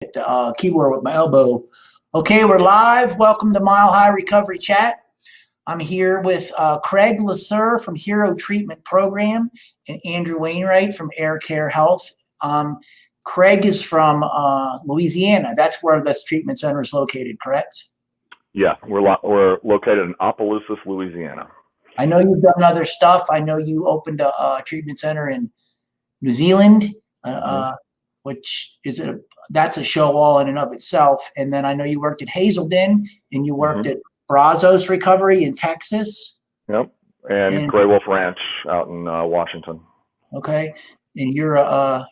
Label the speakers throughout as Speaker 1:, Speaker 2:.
Speaker 1: the keyboard with my elbow. Okay, we're live. Welcome to Mile High Recovery Chat. I'm here with Craig LaSeur from Hero Treatment Program and Andrew Wainwright from AiRCare Health. Craig is from Louisiana. That's where this treatment center is located, correct?
Speaker 2: Yeah, we're located in Opelousas, Louisiana.
Speaker 1: I know you've done other stuff. I know you opened a treatment center in New Zealand, which is that's a show all in and of itself. And then I know you worked at Hazelden and you worked at Brazos Recovery in Texas.
Speaker 2: Yep, and Gray Wolf Ranch out in Washington.
Speaker 1: Okay, and you're a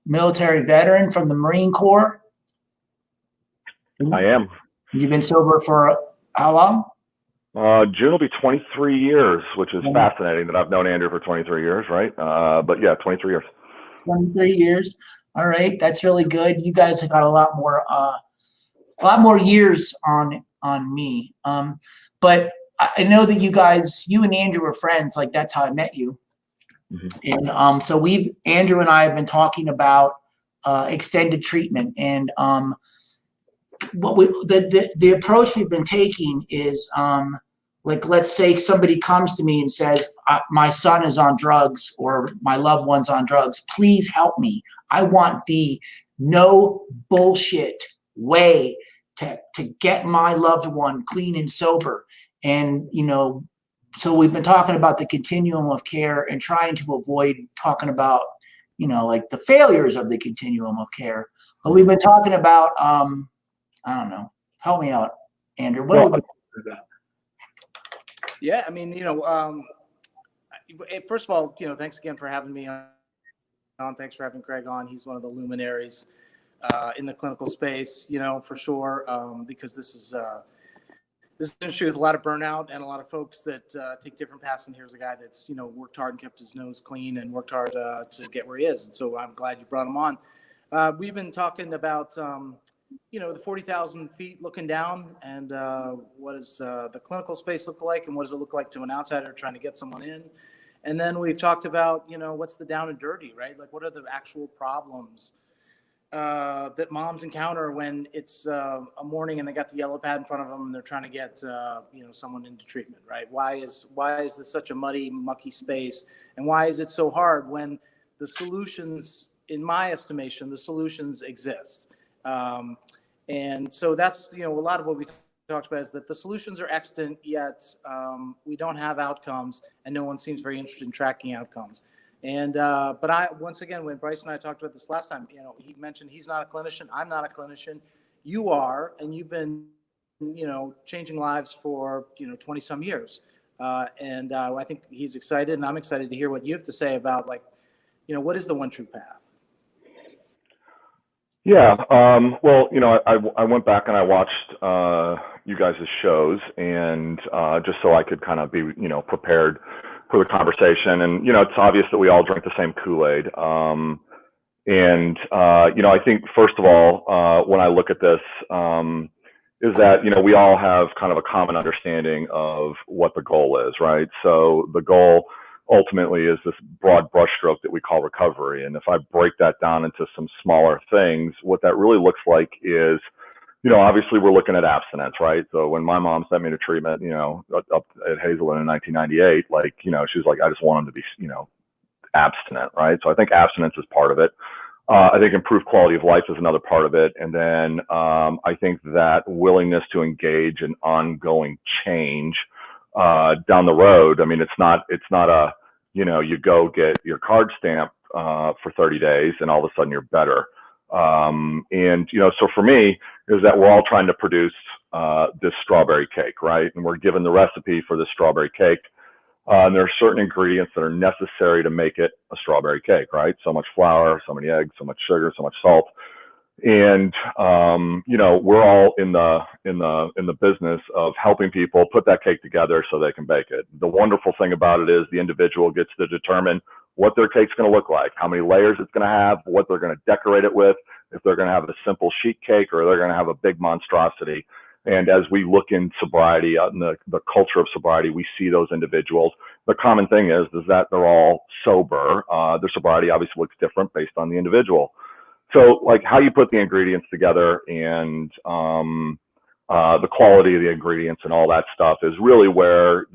Speaker 1: military veteran from the Marine Corps.
Speaker 2: I am.
Speaker 1: You've been sober for how long?
Speaker 2: June will be 23 years, which is fascinating that I've known Andrew for 23 years, right? But yeah, 23 years. 23
Speaker 1: years. All right, that's really good. You guys have got a lot more years on me. But I know that you and Andrew were friends. Like that's how I met you. And so Andrew and I have been talking about extended treatment, and the approach we've been taking is like, let's say somebody comes to me and says, my son is on drugs or my loved one's on drugs. Please help me. I want the no bullshit way to get my loved one clean and sober. And, so we've been talking about the continuum of care and trying to avoid talking about, like the failures of the continuum of care. But we've been talking about, I don't know, help me out, Andrew. What are we talking about?
Speaker 3: Yeah, I mean, first of all, thanks again for having me on. Thanks for having Craig on. He's one of the luminaries in the clinical space, for sure, because this is an industry with a lot of burnout and a lot of folks that take different paths. And here's a guy that's, worked hard and kept his nose clean and worked hard to get where he is. And so I'm glad you brought him on. We've been talking about the 40,000 feet looking down, and what does the clinical space look like, and what does it look like to an outsider trying to get someone in? And then we've talked about, what's the down and dirty, right? Like, what are the actual problems that moms encounter when it's a morning and they got the yellow pad in front of them and they're trying to get, someone into treatment, right? Why is this such a muddy, mucky space? And why is it so hard when the solutions, in my estimation, the solutions exist? And so that's, a lot of what we talked about is that the solutions are extant, yet we don't have outcomes, and no one seems very interested in tracking outcomes. And but once again, when Bryce and I talked about this last time, he mentioned he's not a clinician. I'm not a clinician. You are, and you've been, changing lives for 20 some years. And I think he's excited, and I'm excited to hear what you have to say about, like, what is the one true path?
Speaker 2: Yeah. Well, I went back and I watched you guys' shows, and just so I could kind of be, prepared for the conversation. And, it's obvious that we all drink the same Kool-Aid. I think, first of all, when I look at this, is that, we all have kind of a common understanding of what the goal is, right? So the goal ultimately is this broad brushstroke that we call recovery. And if I break that down into some smaller things, what that really looks like is, obviously we're looking at abstinence, right? So when my mom sent me to treatment, up at Hazelden in 1998, like, she was like, I just want him to be, abstinent, right? So I think abstinence is part of it. I think improved quality of life is another part of it. And then I think that willingness to engage in ongoing change down the road. I mean, it's not a, you go get your card stamp for 30 days and all of a sudden you're better. So for me is that we're all trying to produce this strawberry cake, right? And we're given the recipe for this strawberry cake. And there are certain ingredients that are necessary to make it a strawberry cake, right? So much flour, so many eggs, so much sugar, so much salt. And, we're all in the business of helping people put that cake together so they can bake it. The wonderful thing about it is the individual gets to determine what their cake's going to look like, how many layers it's going to have, what they're going to decorate it with, if they're going to have a simple sheet cake or they're going to have a big monstrosity. And as we look in sobriety, in the culture of sobriety, we see those individuals. The common thing is that they're all sober. Their sobriety obviously looks different based on the individual. So like how you put the ingredients together and the quality of the ingredients and all that stuff is really where,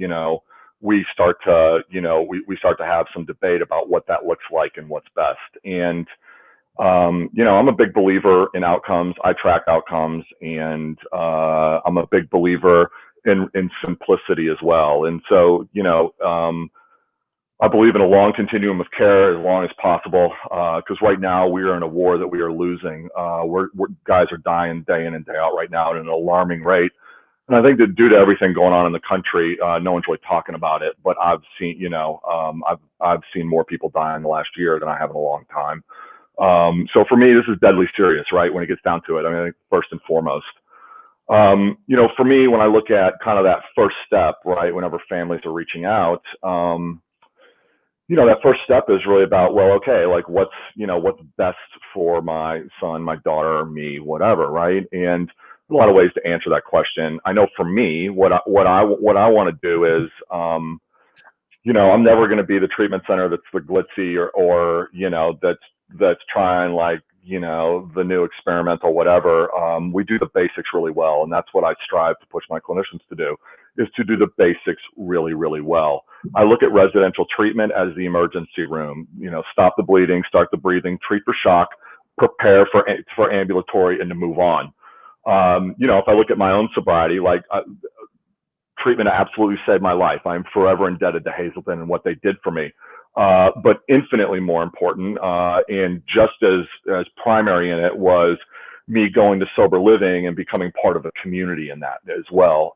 Speaker 2: we start to, we start to have some debate about what that looks like and what's best. And, I'm a big believer in outcomes. I track outcomes, and I'm a big believer in simplicity as well. And so, I believe in a long continuum of care as long as possible, because right now we are in a war that we are losing. Guys are dying day in and day out right now at an alarming rate. And I think that due to everything going on in the country, no one's really talking about it. But I've seen, I've seen more people die in the last year than I have in a long time. So for me, this is deadly serious, right? When it gets down to it, I think first and foremost, for me, when I look at kind of that first step, right, whenever families are reaching out, that first step is really about, well, okay, like what's best for my son, my daughter, me, whatever, right? And a lot of ways to answer that question. I know for me, what I want to do is, I'm never going to be the treatment center that's the glitzy or that's trying like, the new experimental whatever. We do the basics really well, and that's what I strive to push my clinicians to do, is to do the basics really, really well. I look at residential treatment as the emergency room. Stop the bleeding, start the breathing, treat for shock, prepare for ambulatory, and to move on. If I look at my own sobriety, treatment absolutely saved my life. I'm forever indebted to Hazelden and what they did for me. But infinitely more important, and just as primary in it, was me going to sober living and becoming part of a community in that as well.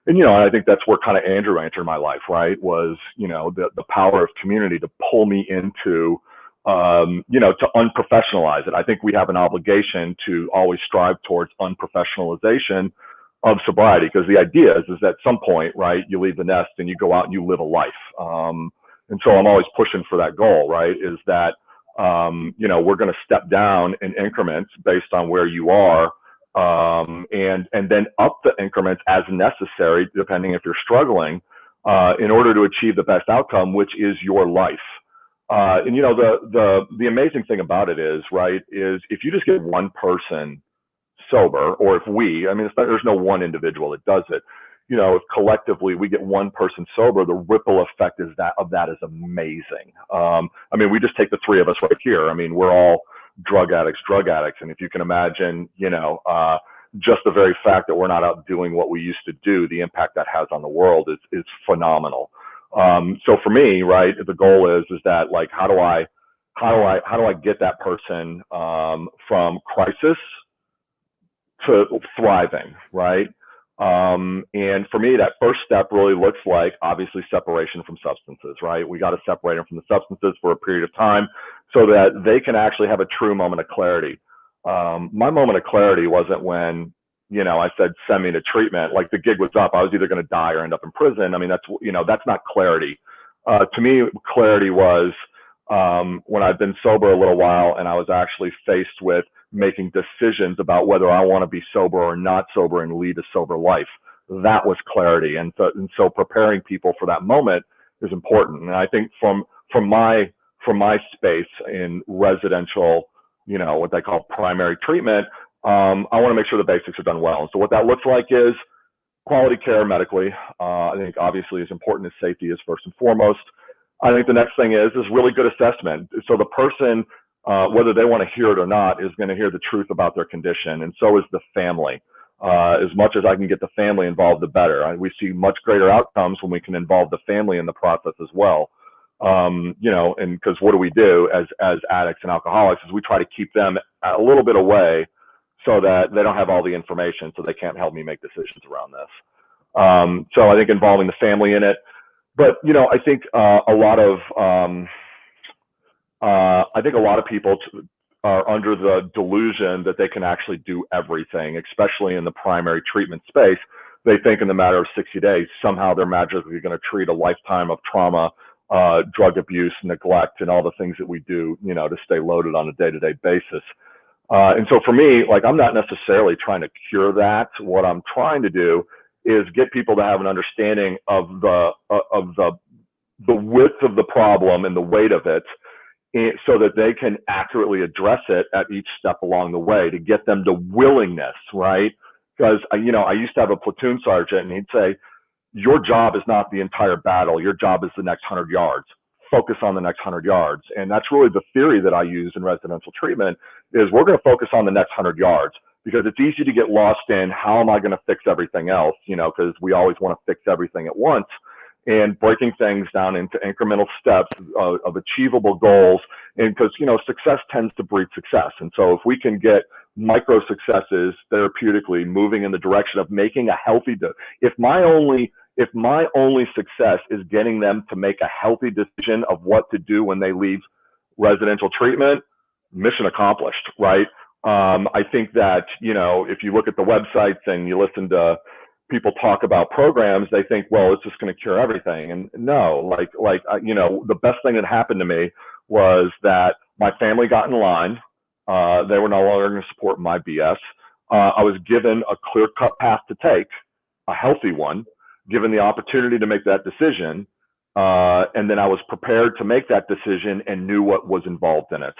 Speaker 2: And I think that's where kind of Andrew entered my life, right? Was the power of community to pull me into to unprofessionalize it. I think we have an obligation to always strive towards unprofessionalization of sobriety, because the idea is at some point, right, you leave the nest and you go out and you live a life. And so I'm always pushing for that goal, right? Is that, we're going to step down in increments based on where you are, and then up the increments as necessary, depending if you're struggling, in order to achieve the best outcome, which is your life. And the amazing thing about it is, right, is if you just get one person sober, or if there's no one individual that does it. If collectively we get one person sober, the ripple effect of that is amazing. We just take the three of us right here. We're all drug addicts. And if you can imagine, just the very fact that we're not out doing what we used to do, the impact that has on the world is phenomenal. So for me, right, the goal is that, like, how do I get that person from crisis to thriving, right? And for me, that first step really looks like, obviously, separation from substances, right? We got to separate them from the substances for a period of time so that they can actually have a true moment of clarity. My moment of clarity wasn't when, I said, send me to treatment. Like, the gig was up. I was either going to die or end up in prison. That's not clarity. To me, clarity was when I've been sober a little while and I was actually faced with making decisions about whether I want to be sober or not sober and lead a sober life. That was clarity. And so preparing people for that moment is important. And I think from my space in residential, what they call primary treatment, I want to make sure the basics are done well. And so what that looks like is quality care medically. I think obviously as important as safety is first and foremost. I think the next thing is really good assessment. So the person, whether they want to hear it or not, is going to hear the truth about their condition, and so is the family. As much as I can get the family involved, the better. We see much greater outcomes when we can involve the family in the process as well. And because what do we do as addicts and alcoholics is we try to keep them a little bit away so that they don't have all the information, so they can't help me make decisions around this. So I think involving the family in it. But I think a lot of people are under the delusion that they can actually do everything, especially in the primary treatment space. They think in the matter of 60 days, somehow they're magically going to treat a lifetime of trauma, drug abuse, neglect, and all the things that we do, to stay loaded on a day-to-day basis. And so for me, like, I'm not necessarily trying to cure that. What I'm trying to do is get people to have an understanding of the width of the problem and the weight of it, so that they can accurately address it at each step along the way to get them to willingness, right? Because, you know, I used to have a platoon sergeant and he'd say, your job is not the entire battle. Your job is the next 100 yards. Focus on the next 100 yards. And that's really the theory that I use in residential treatment is we're going to focus on the next 100 yards because it's easy to get lost in how am I going to fix everything else, you know, because we always want to fix everything at once. And breaking things down into incremental steps of achievable goals. And because, you know, success tends to breed success. And so if we can get micro successes therapeutically moving in the direction of making a healthy, if my only success is getting them to make a healthy decision of what to do when they leave residential treatment, mission accomplished, right? I think that, you know, if you look at the websites and you listen to people talk about programs, they think, well, it's just going to cure everything. And no, you know, the best thing that happened to me was that my family got in line. They were no longer going to support my BS. I was given a clear-cut path to take, a healthy one, given the opportunity to make that decision. And then I was prepared to make that decision and knew what was involved in it.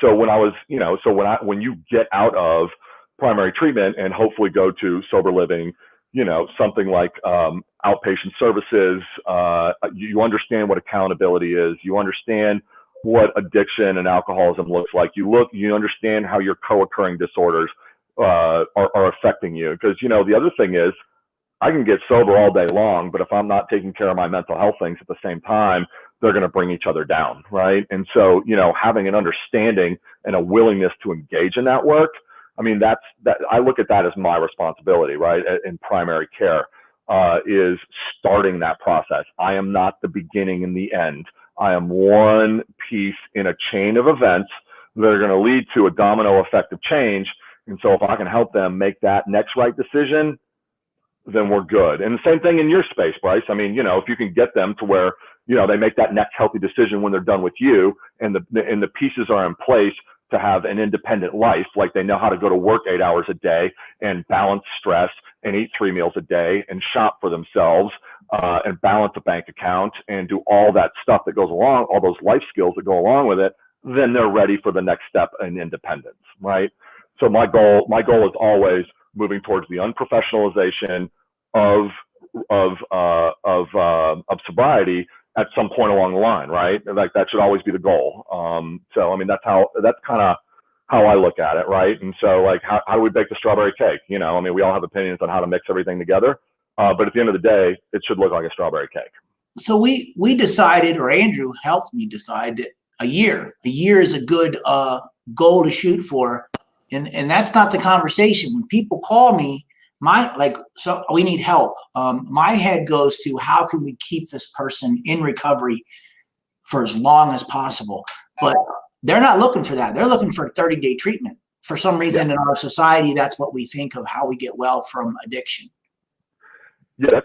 Speaker 2: So when I was, you know, so when you get out of primary treatment and hopefully go to sober living, you know, something like outpatient services, you understand what accountability is. You understand what addiction and alcoholism looks like. You understand how your co-occurring disorders are affecting you. Because, you know, the other thing is I can get sober all day long, but if I'm not taking care of my mental health things at the same time, they're going to bring each other down, right? And so, you know, having an understanding and a willingness to engage in that work, I mean, that I look at that as my responsibility, right? In primary care, is starting that process. I am not the beginning and the end. I am one piece in a chain of events that are going to lead to a domino effect of change. And so if I can help them make that next right decision, then we're good. And the same thing in your space, Bryce. I mean, you know, if you can get them to where, you know, they make that next healthy decision when they're done with you and the pieces are in place to have an independent life, like they know how to go to work 8 hours a day and balance stress and eat 3 meals a day and shop for themselves and balance a bank account and do all that stuff that goes along, all those life skills that go along with it, then they're ready for the next step in independence, right? So my goal is always moving towards the unprofessionalization of sobriety at some point along the line, right? Like that should always be the goal. So, I mean, that's kind of how I look at it, right? And so, like, how do we bake the strawberry cake? You know, I mean, we all have opinions on how to mix everything together, but at the end of the day, it should look like a strawberry cake.
Speaker 1: So we decided, or Andrew helped me decide, that a year is a good goal to shoot for, and that's not the conversation. When people call me, so we need help. My head goes to how can we keep this person in recovery for as long as possible? But they're not looking for that. They're looking for a 30-day treatment. For some reason in our society, that's what we think of how we get well from addiction.
Speaker 2: Yeah,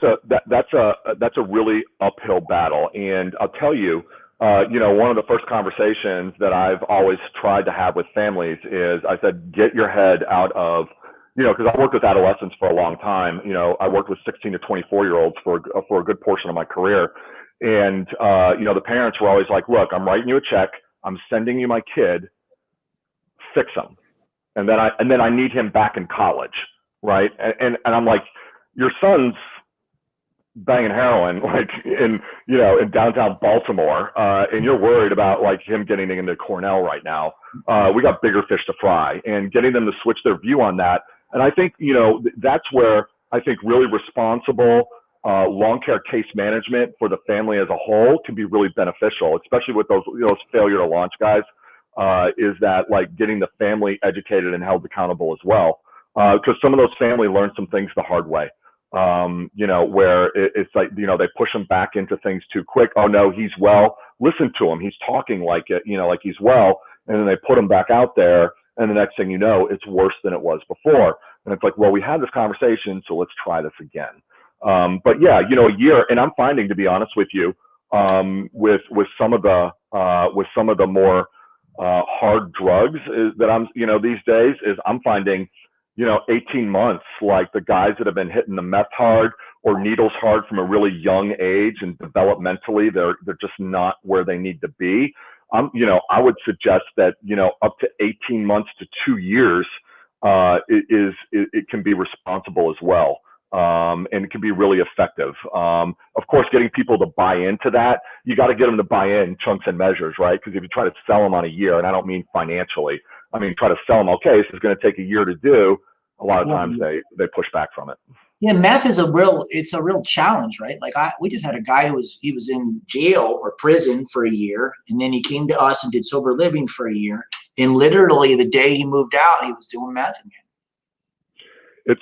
Speaker 2: that's a really uphill battle. And I'll tell you, you know, one of the first conversations that I've always tried to have with families is I said, get your head out of, you know, because I worked with adolescents for a long time. You know, I worked with 16 to 24-year-olds for a good portion of my career. And, you know, the parents were always like, look, I'm writing you a check. I'm sending you my kid, fix him. And then I need him back in college. Right. And I'm like, your son's banging heroin, like in downtown Baltimore. And you're worried about like him getting into Cornell right now. We got bigger fish to fry, and getting them to switch their view on that. And I think, you know, that's where I think really responsible long care case management for the family as a whole can be really beneficial, especially with those failure to launch guys, is that like getting the family educated and held accountable as well. Because some of those family learn some things the hard way, you know, where it's like, you know, they push them back into things too quick. Oh no, he's well. Listen to him. He's talking like it, you know, like he's well. And then they put him back out there. And the next thing you know, it's worse than it was before. And it's like, well, we had this conversation, so let's try this again. But yeah, you know, a year, and I'm finding, to be honest with you, with some of the more hard drugs that I'm, you know, these days is I'm finding, you know, 18 months, like the guys that have been hitting the meth hard or needles hard from a really young age, and developmentally they're just not where they need to be. I would suggest that, up to 18 months to 2 years, it can be responsible as well. And it can be really effective. Of course, getting people to buy into that, you got to get them to buy in chunks and measures, right? Because if you try to sell them on a year, and I don't mean financially, I mean, try to sell them, okay, this is going to take a year to do. A lot of times they push back from it.
Speaker 1: Yeah, meth is it's a real challenge, right? Like we just had a guy who was in jail or prison for a year, and then he came to us and did sober living for a year. And literally the day he moved out, he was doing meth again.
Speaker 2: It's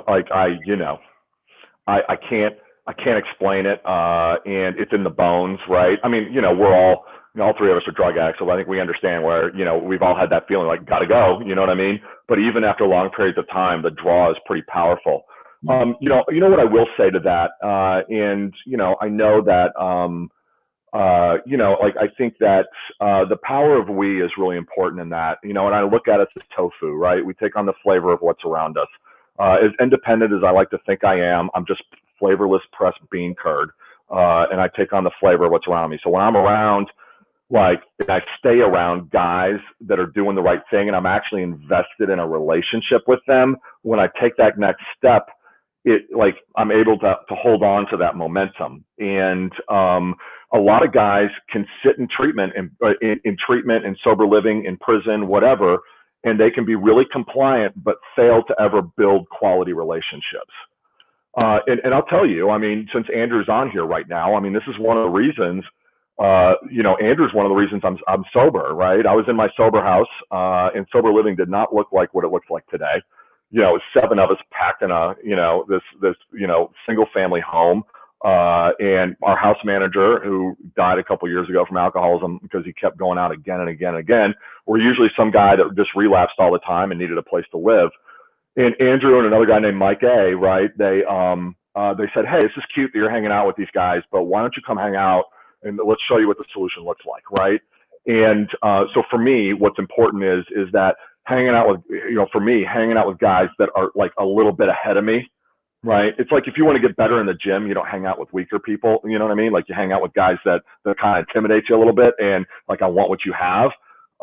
Speaker 2: like I can't explain it, and it's in the bones, right? I mean, we're all three of us are drug addicts, so I think we understand where we've all had that feeling like gotta go, you know what I mean? But even after long periods of time, the draw is pretty powerful. You know what I will say to that, and I know that like I think that the power of we is really important in that, and I look at it as tofu, right? We take on the flavor of what's around us. As independent as I like to think I am, I'm just flavorless pressed bean curd, and I take on the flavor of what's around me. So when I'm around, and I stay around guys that are doing the right thing, and I'm actually invested in a relationship with them, when I take that next step, I'm able to hold on to that momentum. And a lot of guys can sit in treatment in treatment and sober living in prison, whatever, and they can be really compliant, but fail to ever build quality relationships. And I'll tell you, I mean, since Andrew's on here right now, I mean, this is one of the reasons, Andrew's one of the reasons I'm sober, right? I was in my sober house, and sober living did not look like what it looks like today. It's 7 of us packed in a, this single family home. And our house manager, who died a couple years ago from alcoholism because he kept going out again and again and again, were usually some guy that just relapsed all the time and needed a place to live. And Andrew and another guy named Mike A, right? They said, hey, this is cute that you're hanging out with these guys, but why don't you come hang out and let's show you what the solution looks like, right? And so for me, what's important is that hanging out with, for me, hanging out with guys that are like a little bit ahead of me, right? It's like if you want to get better in the gym, you don't hang out with weaker people, you know what I mean? Like you hang out with guys that kind of intimidate you a little bit and like, I want what you have.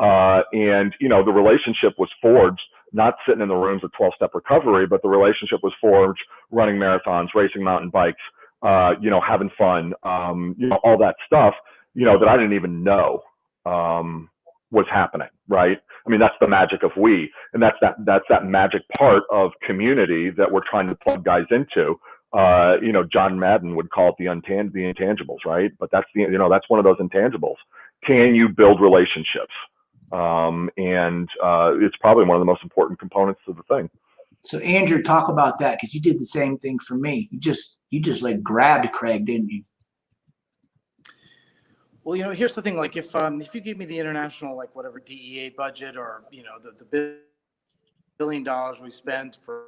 Speaker 2: And, the relationship was forged, not sitting in the rooms of 12-step recovery, but the relationship was forged running marathons, racing mountain bikes, having fun, all that stuff, that I didn't even know was happening, right? I mean, that's the magic of we, and that's that magic part of community that we're trying to plug guys into. John Madden would call it the intangibles, right? But that's that's one of those intangibles. Can you build relationships? And it's probably one of the most important components of the thing.
Speaker 1: So Andrew, talk about that, because you did the same thing for me. You just like grabbed Craig, didn't you?
Speaker 3: Well, here's the thing. Like, if you give me the international, like whatever DEA budget, or the $1 billion we spent for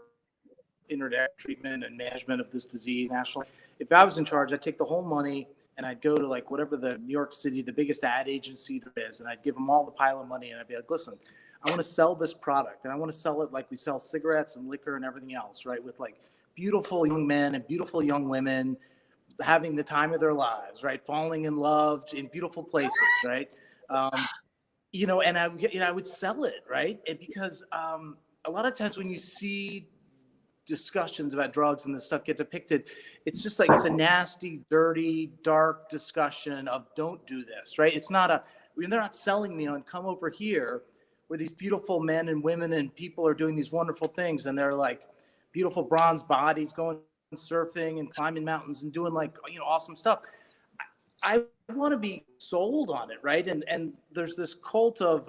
Speaker 3: internet treatment and management of this disease nationally, if I was in charge, I'd take the whole money and I'd go to like whatever the New York City, the biggest ad agency there is, and I'd give them all the pile of money, and I'd be like, listen, I want to sell this product, and I want to sell it like we sell cigarettes and liquor and everything else, right? With like beautiful young men and beautiful young women having the time of their lives, right? Falling in love in beautiful places, right? And I would sell it, right? And because a lot of times when you see discussions about drugs and this stuff get depicted, it's just like it's a nasty, dirty, dark discussion of don't do this, right? It's not they're not selling me on come over here where these beautiful men and women and people are doing these wonderful things, and they're like beautiful bronze bodies going surfing and climbing mountains and doing like awesome stuff. I want to be sold on it, right? And there's this cult of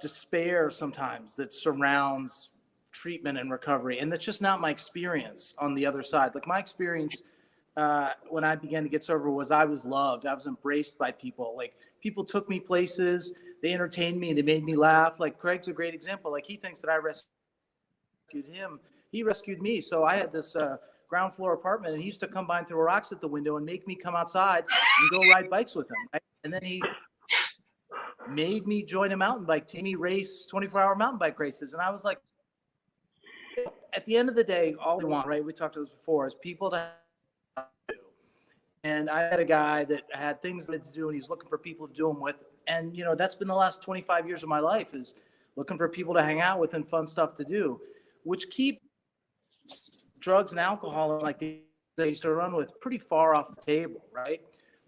Speaker 3: despair sometimes that surrounds treatment and recovery, and that's just not my experience on the other side. Like my experience when I began to get sober was I was loved, I was embraced by people. Like people took me places, they entertained me, and they made me laugh. Like Craig's a great example. Like he thinks that I rescued him. He rescued me. So I had this ground floor apartment, and he used to come by and throw rocks at the window and make me come outside and go ride bikes with him. Right? And then he made me join a mountain bike team. He raced 24-hour mountain bike races. And I was like, at the end of the day, all we want, right? We talked about this before, is people to help you. And I had a guy that had things to do, and he was looking for people to do them with. And, that's been the last 25 years of my life, is looking for people to hang out with and fun stuff to do, which keep drugs and alcohol and like they used to run with pretty far off the table, right?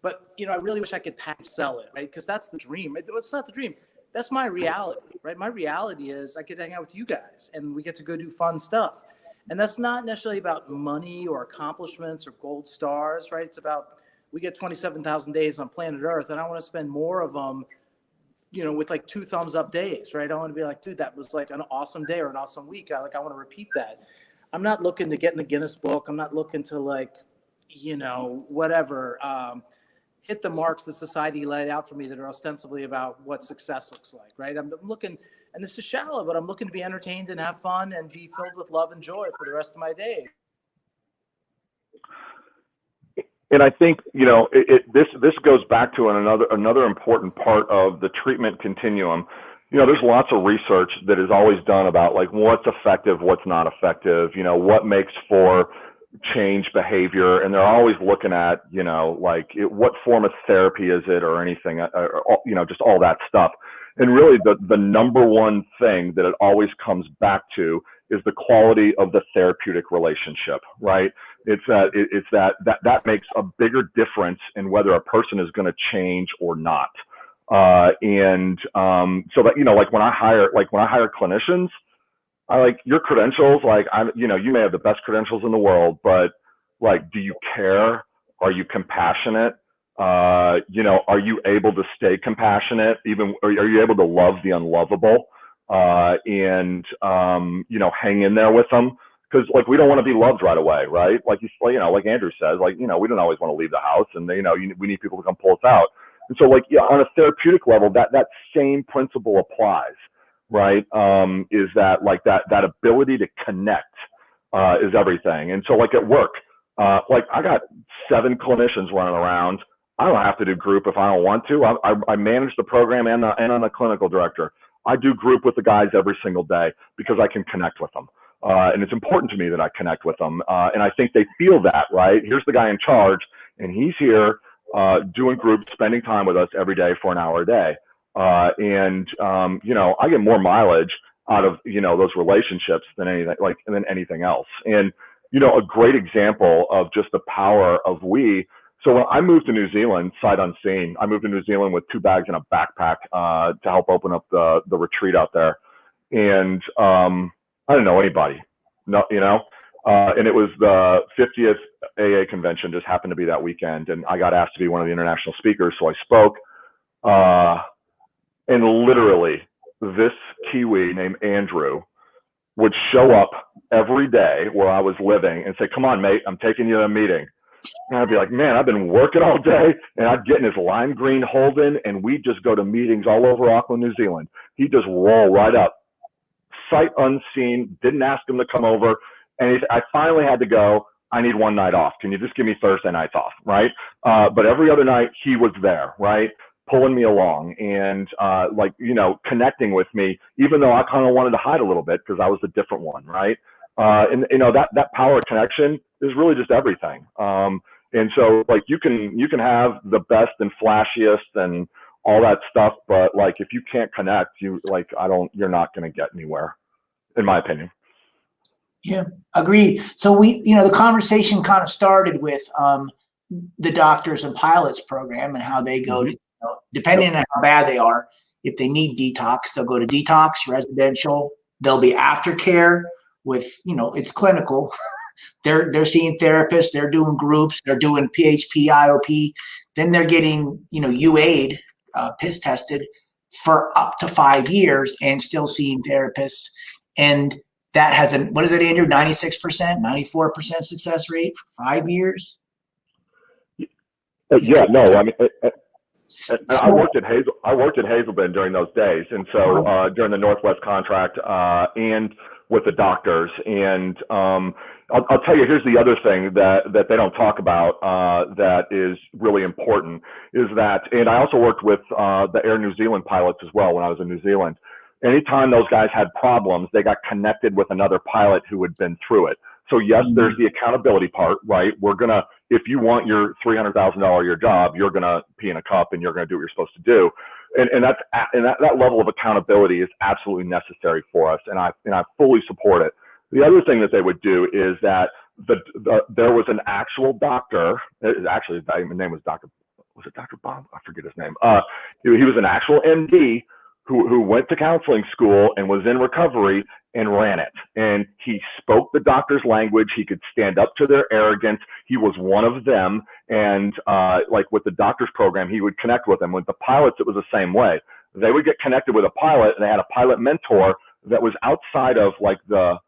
Speaker 3: But, I really wish I could package sell it, right? Because that's the dream. It's not the dream. That's my reality, right? My reality is I get to hang out with you guys and we get to go do fun stuff. And that's not necessarily about money or accomplishments or gold stars, right? It's about, we get 27,000 days on planet Earth, and I want to spend more of them, with like 2 thumbs up days, right? I want to be like, dude, that was like an awesome day or an awesome week. I want to repeat that. I'm not looking to get in the Guinness book. I'm not looking to whatever, hit the marks that society laid out for me that are ostensibly about what success looks like, right? I'm looking, and this is shallow, but I'm looking to be entertained and have fun and be filled with love and joy for the rest of my day.
Speaker 2: And I think, this goes back to another important part of the treatment continuum. There's lots of research that is always done about like what's effective, what's not effective, what makes for change behavior. And they're always looking at, what form of therapy is it or anything, or just all that stuff. And really the number one thing that it always comes back to is the quality of the therapeutic relationship, right? It's that makes a bigger difference in whether a person is going to change or not. So that, like when I hire clinicians, I like your credentials. Like you may have the best credentials in the world, but like, do you care? Are you compassionate? Are you able to stay compassionate? Are you able to love the unlovable? Hang in there with them. Because like we don't want to be loved right away, right? Like like Andrew says, like we don't always want to leave the house, and we need people to come pull us out. And so like on a therapeutic level, that same principle applies, right? Is that like that ability to connect is everything. And so like at work, like I got 7 clinicians running around. I don't have to do group if I don't want to. I manage the program and I'm the clinical director. I do group with the guys every single day because I can connect with them. And it's important to me that I connect with them. And I think they feel that, right? Here's the guy in charge, and he's here doing groups, spending time with us every day for an hour a day. I get more mileage out of, those relationships than anything else. And, a great example of just the power of so when I moved to New Zealand, sight unseen, I moved to New Zealand with 2 bags and a backpack to help open up the retreat out there. And I didn't know anybody, and it was the 50th AA convention, just happened to be that weekend. And I got asked to be one of the international speakers. So I spoke, and literally this Kiwi named Andrew would show up every day where I was living and say, "Come on, mate, I'm taking you to a meeting." And I'd be like, "Man, I've been working all day." And I'd get in his lime green Holden, and we'd just go to meetings all over Auckland, New Zealand. He'd just roll right up, sight unseen, didn't ask him to come over. And I finally had to go, "I need one night off. Can you just give me Thursday nights off?" Right? But every other night he was there, right? Pulling me along and connecting with me, even though I kind of wanted to hide a little bit because I was the different one, right? That power of connection is really just everything. And so like you can have the best and flashiest and all that stuff, but like if you can't connect, you're not going to get anywhere, in my opinion.
Speaker 1: Yeah, agreed. So the conversation kind of started with the doctors and pilots program and how they go to, depending on how bad they are, if they need detox, they'll go to detox, residential. There'll be aftercare with, it's clinical. They're seeing therapists, they're doing groups, they're doing PHP, IOP. Then they're getting, UAID, piss tested for up to 5 years and still seeing therapists. And that has what is it, Andrew? 96%, 94% success rate for 5 years.
Speaker 2: Yeah, no, I mean, I worked at Hazelden during those days, and so during the Northwest contract and with the doctors. And I'll tell you, here's the other thing that they don't talk about that is really important is that, and I also worked with the Air New Zealand pilots as well when I was in New Zealand. Anytime those guys had problems, they got connected with another pilot who had been through it. So yes, there's the accountability part, right? If you want your $300,000 a year job, you're going to pee in a cup and you're going to do what you're supposed to do. And that level of accountability is absolutely necessary for us. And I fully support it. The other thing that they would do is that there was an actual doctor, actually his name was was it Dr. Bob? I forget his name. He was an actual MD who went to counseling school and was in recovery and ran it. And he spoke the doctor's language. He could stand up to their arrogance. He was one of them. And like with the doctor's program, he would connect with them. With the pilots, it was the same way. They would get connected with a pilot, and they had a pilot mentor that was outside of like the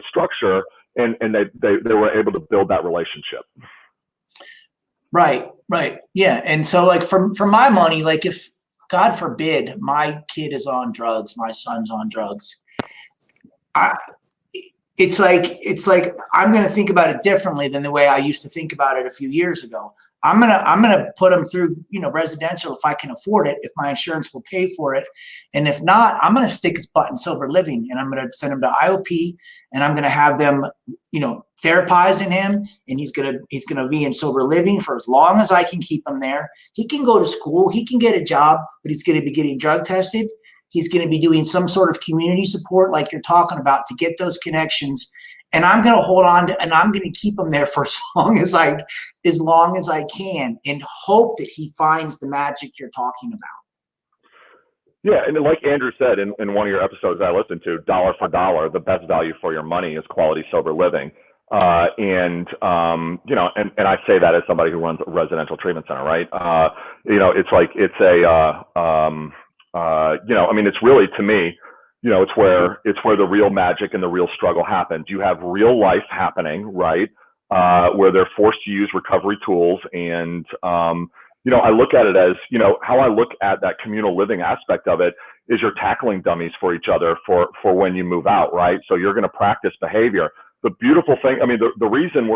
Speaker 2: structure, and they were able to build that relationship.
Speaker 1: Right. Yeah. And so like for my money, like if God forbid my kid is on drugs, my son's on drugs, it's like I'm going to think about it differently than the way I used to think about it a few years ago. I'm gonna put them through, residential if I can afford it, if my insurance will pay for it, and if not, I'm gonna stick his butt in sober living, and I'm gonna send him to IOP, and I'm gonna have them, therapizing him, and he's gonna be in sober living for as long as I can keep him there. He can go to school, he can get a job, but he's gonna be getting drug tested. He's gonna be doing some sort of community support, like you're talking about, to get those connections. And I'm going to hold on to, and I'm going to keep him there for as long as I can, and hope that he finds the magic you're talking about.
Speaker 2: Yeah, and like Andrew said in one of your episodes I listened to, dollar for dollar, the best value for your money is quality sober living. And I say that as somebody who runs a residential treatment center, right? It's like it's really, to me, it's where the real magic and the real struggle happens. You have real life happening, right? Where they're forced to use recovery tools. And, I look at it as, how I look at that communal living aspect of it is you're tackling dummies for each other for when you move out, right? So you're going to practice behavior. The beautiful thing, the reason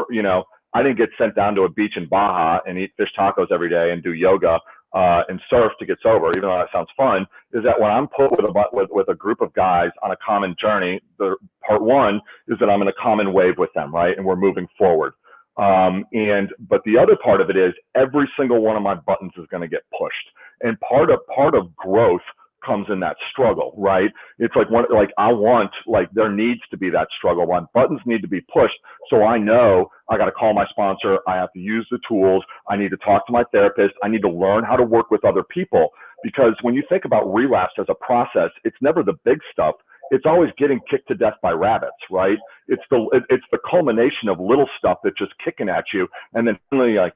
Speaker 2: I didn't get sent down to a beach in Baja and eat fish tacos every day and do yoga and surf to get sober, even though that sounds fun, is that when I'm put with a group of guys on a common journey, the part one is that I'm in a common wave with them, right? And we're moving forward. But the other part of it is every single one of my buttons is going to get pushed. And part of growth comes in that struggle, right? It's like there needs to be that struggle. My buttons need to be pushed. So I know I got to call my sponsor. I have to use the tools. I need to talk to my therapist. I need to learn how to work with other people, because when you think about relapse as a process, it's never the big stuff. It's always getting kicked to death by rabbits, right? It's the culmination of little stuff that's just kicking at you. And then finally, you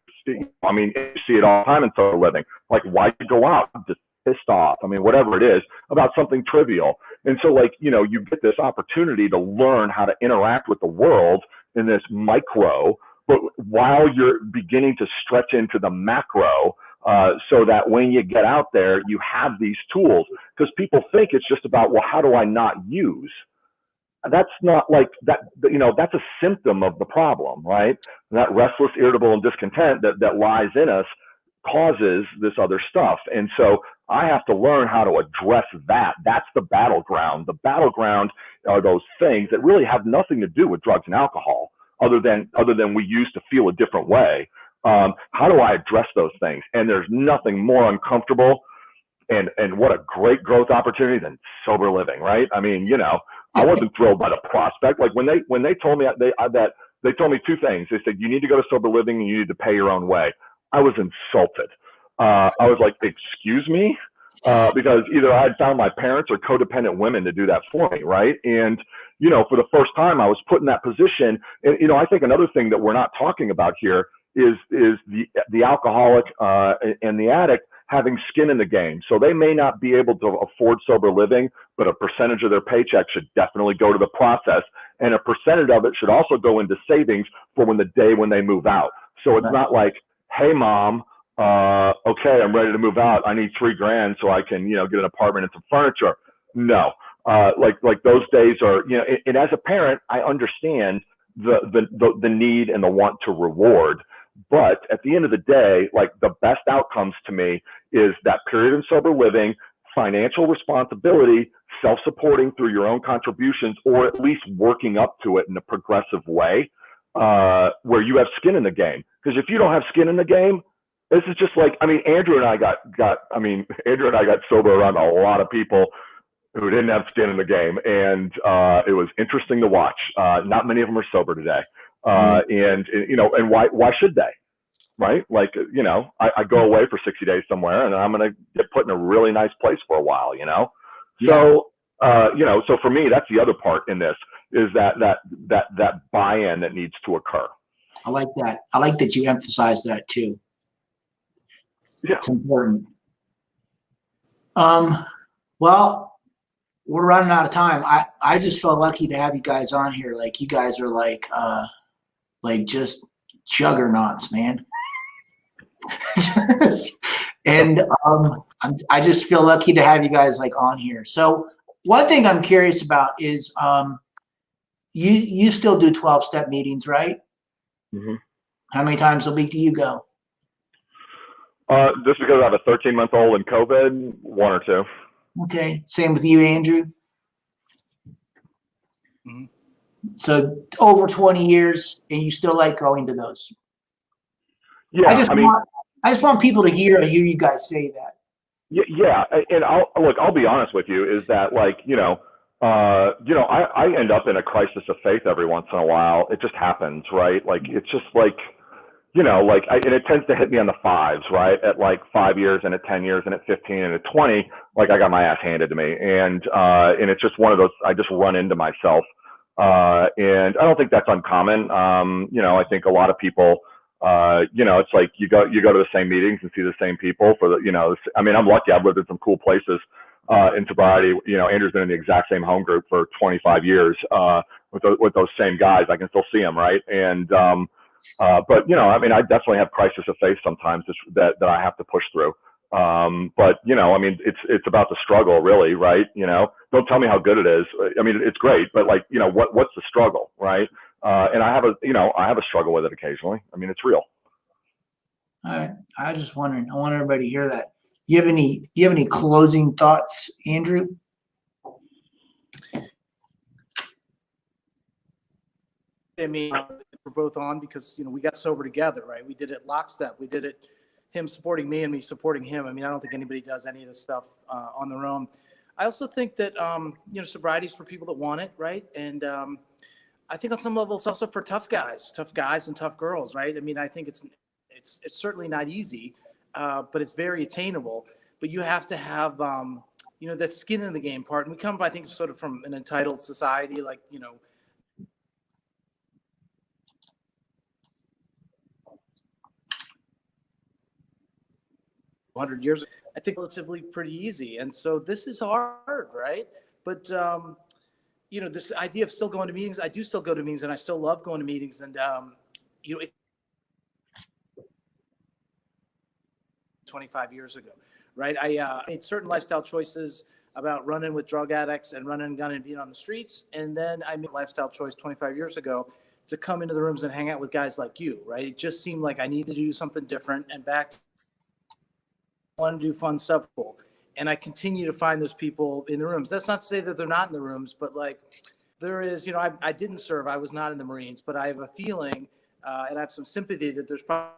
Speaker 2: see it all the time in sober living. Like, why'd you go out? Just pissed off. Whatever it is, about something trivial. And so you get this opportunity to learn how to interact with the world in this micro, but while you're beginning to stretch into the macro, so that when you get out there, you have these tools. Because people think it's just about, well, how do I not use? That's not like that, that's a symptom of the problem, right? That restless, irritable, and discontent that lies in us causes this other stuff. And so I have to learn how to address that. That's the battleground. The battleground are those things that really have nothing to do with drugs and alcohol, other than we used to feel a different way. How do I address those things? And there's nothing more uncomfortable and what a great growth opportunity than sober living, right? I wasn't thrilled by the prospect. Like when they told me they told me two things. They said, you need to go to sober living and you need to pay your own way. I was insulted. I was like, excuse me? Because either I had found my parents or codependent women to do that for me, right? And, for the first time I was put in that position. And, I think another thing that we're not talking about here is the alcoholic and the addict having skin in the game. So they may not be able to afford sober living, but a percentage of their paycheck should definitely go to the process. And a percentage of it should also go into savings for when they move out. So it's not like, hey, mom, okay, I'm ready to move out. I need $3,000 so I can, get an apartment and some furniture. No, like those days are, and as a parent, I understand the need and the want to reward. But at the end of the day, like the best outcomes to me is that period in sober living, financial responsibility, self-supporting through your own contributions, or at least working up to it in a progressive way, where you have skin in the game. Because if you don't have skin in the game, this is just like, I mean, Andrew and I got sober around a lot of people who didn't have skin in the game, and it was interesting to watch. Not many of them are sober today, and why should they? Right? Like, I go away for 60 days somewhere, and I'm going to get put in a really nice place for a while,
Speaker 1: Yeah.
Speaker 2: So, so for me, that's the other part in this, is that buy-in that needs to occur.
Speaker 1: I like that. I like that you emphasize that too.
Speaker 2: Yeah.
Speaker 1: It's important. Well, we're running out of time. I just felt lucky to have you guys on here. Like, you guys are like just juggernauts, man. And I just feel lucky to have you guys like on here. So one thing I'm curious about is you still do 12-step meetings, right?
Speaker 2: Mm-hmm.
Speaker 1: How many times a week do you go?
Speaker 2: Just because I have a 13-month-old and COVID, 1 or 2.
Speaker 1: Okay. Same with you, Andrew.
Speaker 3: Mm-hmm.
Speaker 1: So over 20 years, and you still like going to those?
Speaker 2: Yeah,
Speaker 1: I just want people to hear you guys say that.
Speaker 2: Yeah, and I'll be honest with you, is that, like, I end up in a crisis of faith every once in a while. It just happens, right? Like, it's just like, and it tends to hit me on the 5s, right? At like 5 years, and at 10 years, and at 15, and at 20, like, I got my ass handed to me, and it's just one of those, I just run into myself, and I don't think that's uncommon. I think a lot of people, it's like you go to the same meetings and see the same people for the, I'm lucky. I've lived in some cool places in sobriety. Andrew's been in the exact same home group for 25 years with those same guys. I can still see them, right? And but I definitely have crisis of faith sometimes that I have to push through. But it's about the struggle, really, right? Don't tell me how good it is. It's great, but like, what's the struggle, right? And I have a struggle with it occasionally. It's real.
Speaker 1: All right. I just wondering. I want everybody to hear that. You have any closing thoughts, Andrew?
Speaker 3: We're both on because, we got sober together, right? We did it lockstep. We did it, him supporting me and me supporting him. I don't think anybody does any of this stuff on their own. I also think that, sobriety is for people that want it, right? And I think on some level it's also for tough guys and tough girls, right? I think it's certainly not easy, but it's very attainable. But you have to have, that skin in the game part. And we come, I think, sort of from an entitled society, like, 100 years, I think relatively pretty easy. And so this is hard, right? But, this idea of still going to meetings, I do still go to meetings, and I still love going to meetings. And, 25 years ago, right? I made certain lifestyle choices about running with drug addicts and running, gun, and being on the streets. And then I made a lifestyle choice 25 years ago to come into the rooms and hang out with guys like you, right? It just seemed like I needed to do something different, and back want to do fun stuff. And I continue to find those people in the rooms. That's not to say that they're not in the rooms, but like there is, I didn't serve, I was not in the Marines, but I have a feeling and I have some sympathy that there's probably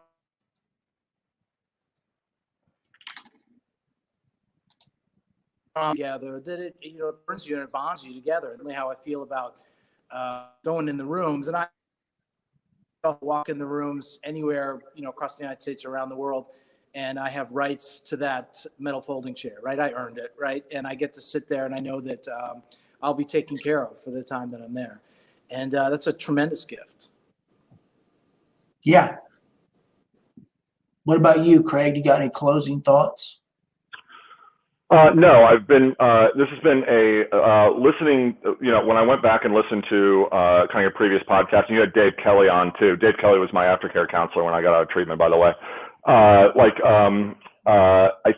Speaker 3: together that it burns you and it bonds you together. And how I feel about going in the rooms, and I walk in the rooms anywhere, across the United States, around the world. And I have rights to that metal folding chair, right? I earned it, right? And I get to sit there, and I know that I'll be taken care of for the time that I'm there. And that's a tremendous gift.
Speaker 1: Yeah. What about you, Craig? You got any closing thoughts?
Speaker 2: No, I've been, this has been a listening, when I went back and listened to kind of your previous podcast, and you had Dave Kelly on too. Dave Kelly was my aftercare counselor when I got out of treatment, by the way. I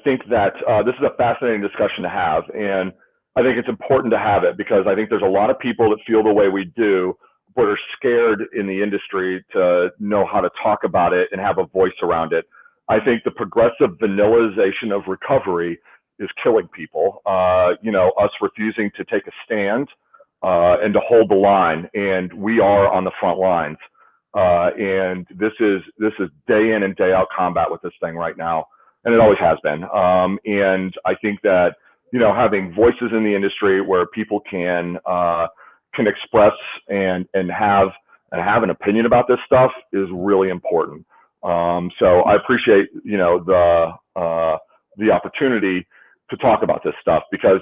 Speaker 2: think that this is a fascinating discussion to have, and I think it's important to have it because I think there's a lot of people that feel the way we do, but are scared in the industry to know how to talk about it and have a voice around it. I think the progressive vanillization of recovery is killing people. Us refusing to take a stand and to hold the line, and we are on the front lines. And this is day in and day out combat with this thing right now, and it always has been. And I think that having voices in the industry where people can express and have an opinion about this stuff is really important. So I appreciate the opportunity to talk about this stuff, because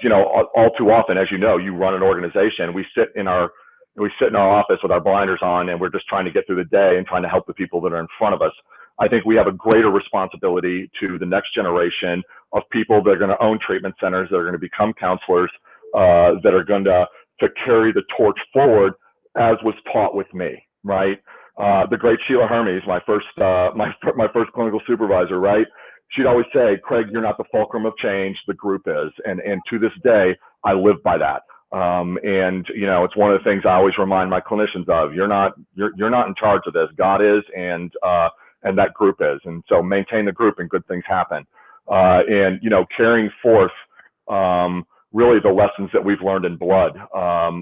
Speaker 2: all too often, as you run an organization, we sit in our office with our blinders on, and we're just trying to get through the day and trying to help the people that are in front of us. I think we have a greater responsibility to the next generation of people that are going to own treatment centers, that are going to become counselors, that are going to carry the torch forward, as was taught with me, right? The great Sheila Hermes, my first clinical supervisor, right? She'd always say, Craig, you're not the fulcrum of change, the group is. And to this day, I live by that. And it's one of the things I always remind my clinicians of. You're not in charge of this. God is, and that group is. And so maintain the group and good things happen. And carrying forth really the lessons that we've learned in blood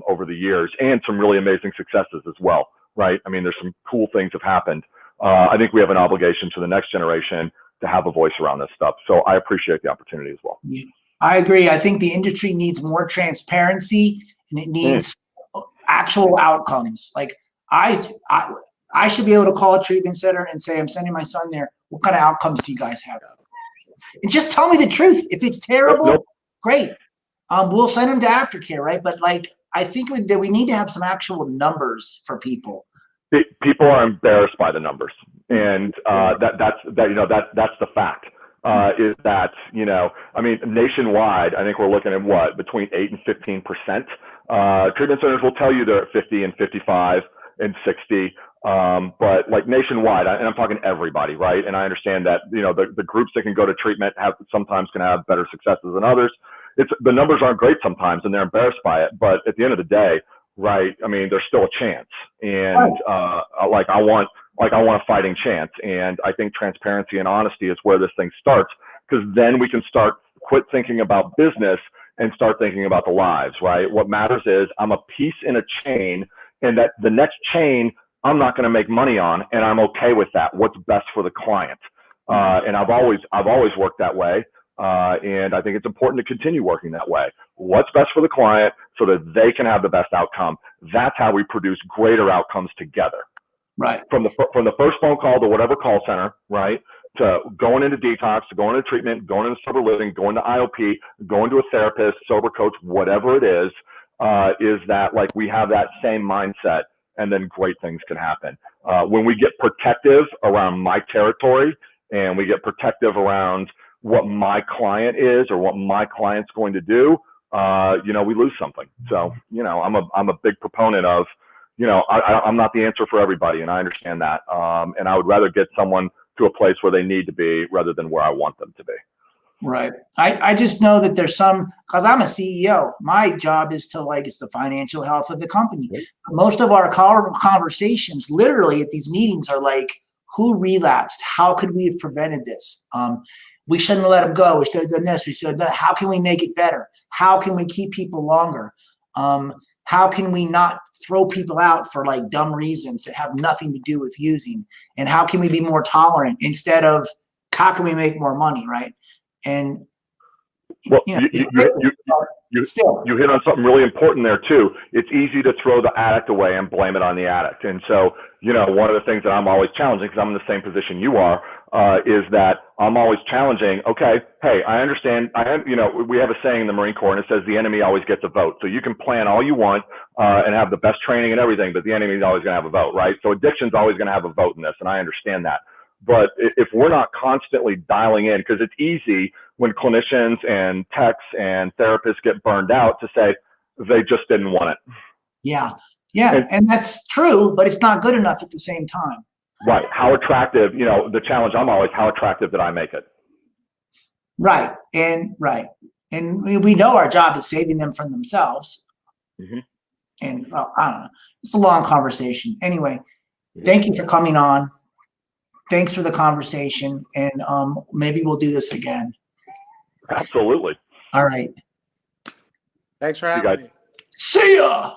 Speaker 2: over the years, and some really amazing successes as well, right? I mean, there's some cool things have happened. I think we have an obligation to the next generation to have a voice around this stuff. So I appreciate the opportunity as well.
Speaker 1: Yeah, I agree. I think the industry needs more transparency, and it needs actual outcomes. Like I should be able to call a treatment center and say, I'm sending my son there. What kind of outcomes do you guys have? And just tell me the truth. If it's terrible, great. We'll send him to aftercare, right? But I think that we need to have some actual numbers for people.
Speaker 2: People are embarrassed by the numbers, and that's the fact. Is that I mean, nationwide, I think we're looking at what, between 8 and 15%. Treatment centers will tell you they're at 50 and 55 and 60, but nationwide, and I'm talking everybody, right? And I understand that the groups that can go to treatment sometimes can have better successes than others. The numbers aren't great sometimes, and they're embarrassed by it. But at the end of the day, right? I mean, there's still a chance, and I want a fighting chance. And I think transparency and honesty is where this thing starts, because then we can quit thinking about business and start thinking about the lives, right? What matters is I'm a piece in a chain, and that the next chain I'm not going to make money on, and I'm okay with that. What's best for the client? And I've always worked that way. And I think it's important to continue working that way. What's best for the client so that they can have the best outcome. That's how we produce greater outcomes together.
Speaker 1: Right.
Speaker 2: From the first phone call to whatever call center, right, to going into detox, to going into treatment, going into sober living, going to IOP, going to a therapist, sober coach, whatever it is that we have that same mindset, and then great things can happen. When we get protective around my territory, and we get protective around what my client is or what my client's going to do, we lose something. So, I'm a big proponent of, I'm not the answer for everybody, and I understand that. And I would rather get someone to a place where they need to be rather than where I want them to be.
Speaker 1: Right. I just know that there's because I'm a CEO, my job is it's the financial health of the company. Right. Most of our conversations literally at these meetings are who relapsed? How could we have prevented this? We shouldn't have let them go. We should have done this. We should have done that. How can we make it better? How can we keep people longer? How can we not throw people out for dumb reasons that have nothing to do with using? And how can we be more tolerant instead of how can we make more money, right? And
Speaker 2: well, you hit on something really important there too. It's easy to throw the addict away and blame it on the addict. And so, one of the things that I'm always challenging, because I'm in the same position you are, is that I'm always challenging. Okay, hey, I understand. We have a saying in the Marine Corps, and it says the enemy always gets a vote. So you can plan all you want and have the best training and everything, but the enemy is always going to have a vote, right? So addiction's always going to have a vote in this, and I understand that. But if we're not constantly dialing in, because it's easy when clinicians and techs and therapists get burned out to say they just didn't want it.
Speaker 1: Yeah. And that's true, but it's not good enough at the same time.
Speaker 2: Right. How attractive, the challenge I'm always, how attractive did I make it?
Speaker 1: Right. And we know our job is saving them from themselves.
Speaker 2: Mm-hmm.
Speaker 1: And I don't know. It's a long conversation. Anyway, thank you for coming on. Thanks for the conversation, and maybe we'll do this again.
Speaker 2: Absolutely.
Speaker 1: All right.
Speaker 3: Thanks for
Speaker 2: You
Speaker 3: having
Speaker 2: guys.
Speaker 3: me.
Speaker 1: See ya.